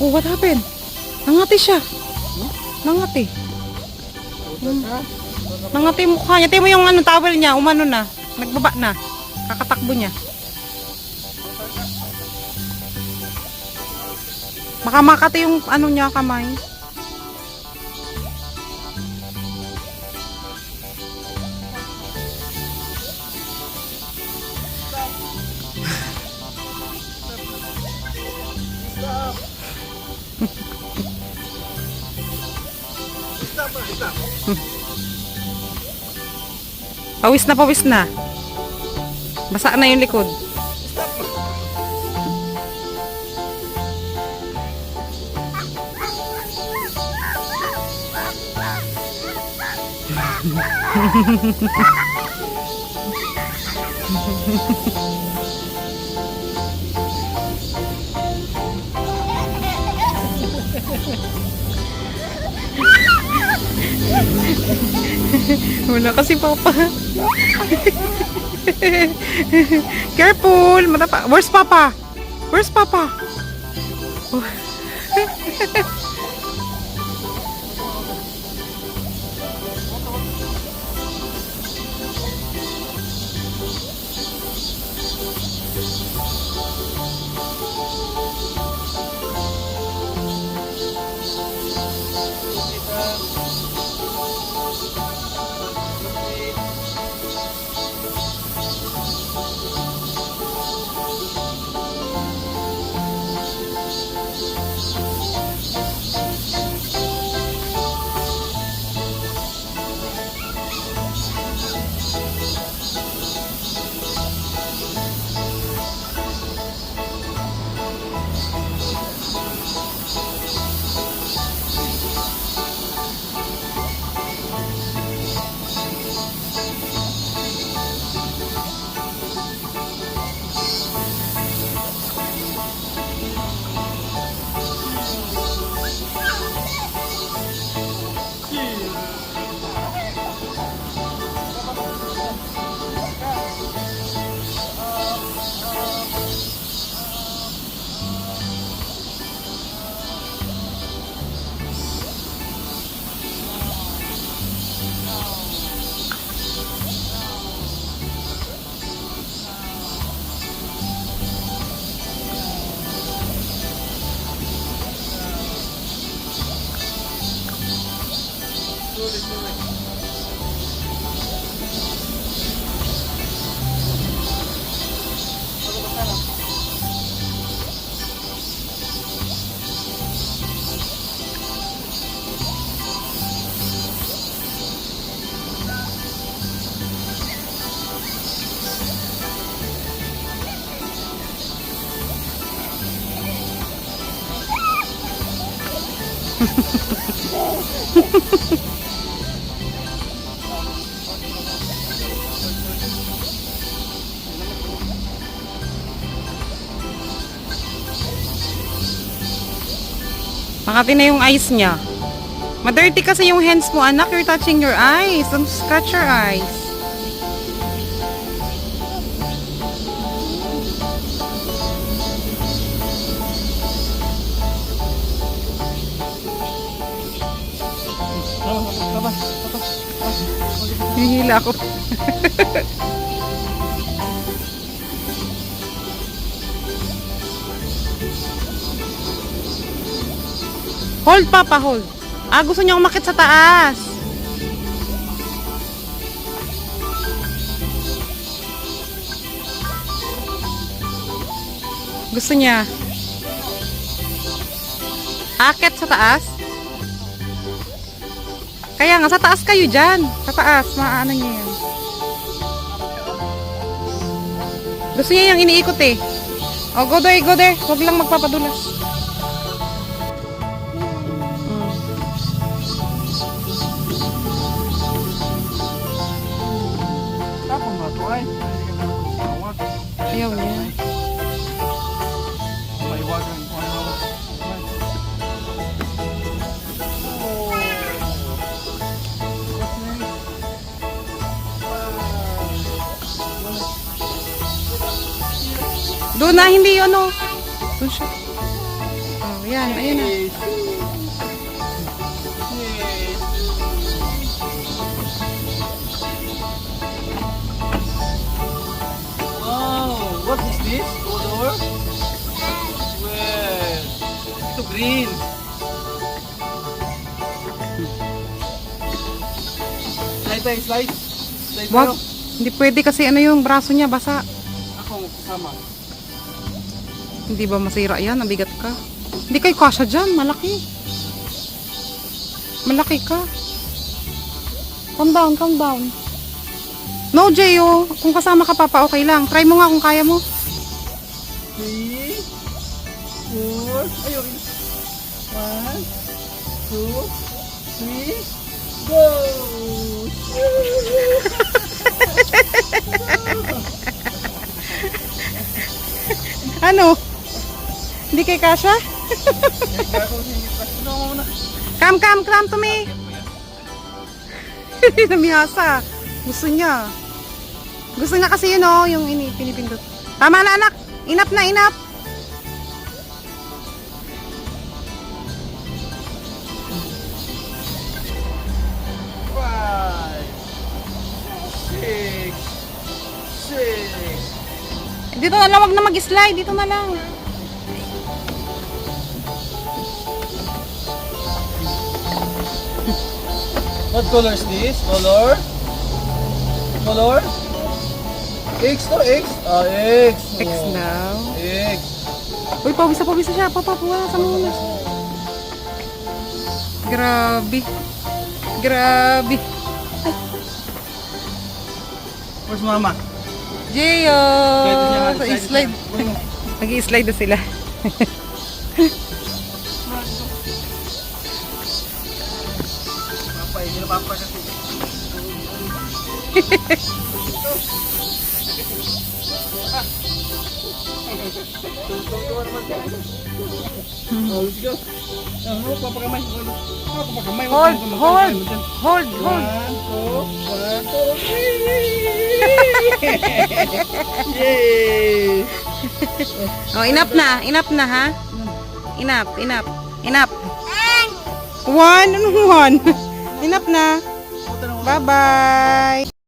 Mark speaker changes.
Speaker 1: Oh, what happened? Nangati siya. Nangati. Nangati yung mukha niya. Tingnan mo yung ano, towel niya. Umano na. Nagbaba na. Kakatakbo niya. Baka makati yung ano niya, kamay. Pawis na, pawis na. Basa na yung likod. Wala kasi papa. Careful, matapa. Where's papa? Where's papa? Oh. Makati na yung eyes niya. Madirty kasi yung hands mo, anak. You're touching your eyes. Don't scratch your eyes. Hihila ako. Hold, papa, hold. Ah, gusto niya umakit sa taas. Gusto niya. Akit sa taas? Kaya nga, sa taas kayo dyan. Sa taas, maano niya yan. Gusto niya yung iniikot eh. Oh, go there, go there. Huwag lang magpapadulas. Ayaw niya. Doon na, hindi yun, oh. Doon siya. Oh, yan, ayun na.
Speaker 2: Yes. Yes. Wow, what is this? Color? Well, ito green. Slide tayo, slide. Slide
Speaker 1: Wag.
Speaker 2: tayo.
Speaker 1: Hindi pwede kasi ano yung braso niya, basa.
Speaker 2: Ako, kasama.
Speaker 1: Hindi ba masira yan? Nabigat ka. Hindi kayo kasya dyan. Malaki. Malaki ka. Calm down, calm down. No, Jayo. Kung kasama ka, Papa, okay lang. Try mo nga kung kaya mo.
Speaker 2: 3, 4, ayun. 1, 2, 3, go!
Speaker 1: Ano? Hindi kay kasya? Come to me. Hindi namihasa. Gusto niya. Gusto niya kasi yun oh, yung pinipindot. Tama na anak. Inap na, inap.
Speaker 2: Five, six, six.
Speaker 1: Dito na lang, wag na mag-slide. Dito na lang.
Speaker 2: What color is this? Color? Color? X to X? Ah, X.
Speaker 1: X daw.
Speaker 2: X.
Speaker 1: Uy, pawisa siya. Papa, wala sa muna. Grabe. Grabe.
Speaker 2: Where's mama?
Speaker 1: Gio!
Speaker 2: Slide
Speaker 1: Slide. Nag-i-slide na sila.
Speaker 2: Papa, hindi na papa kasi. Oh, let's go. Oh, papakamay. Papakamay.
Speaker 1: Hold.
Speaker 2: One, two, three. Yay!
Speaker 1: Oh, enough na ha? Enough. One. Enough na. Bye-bye.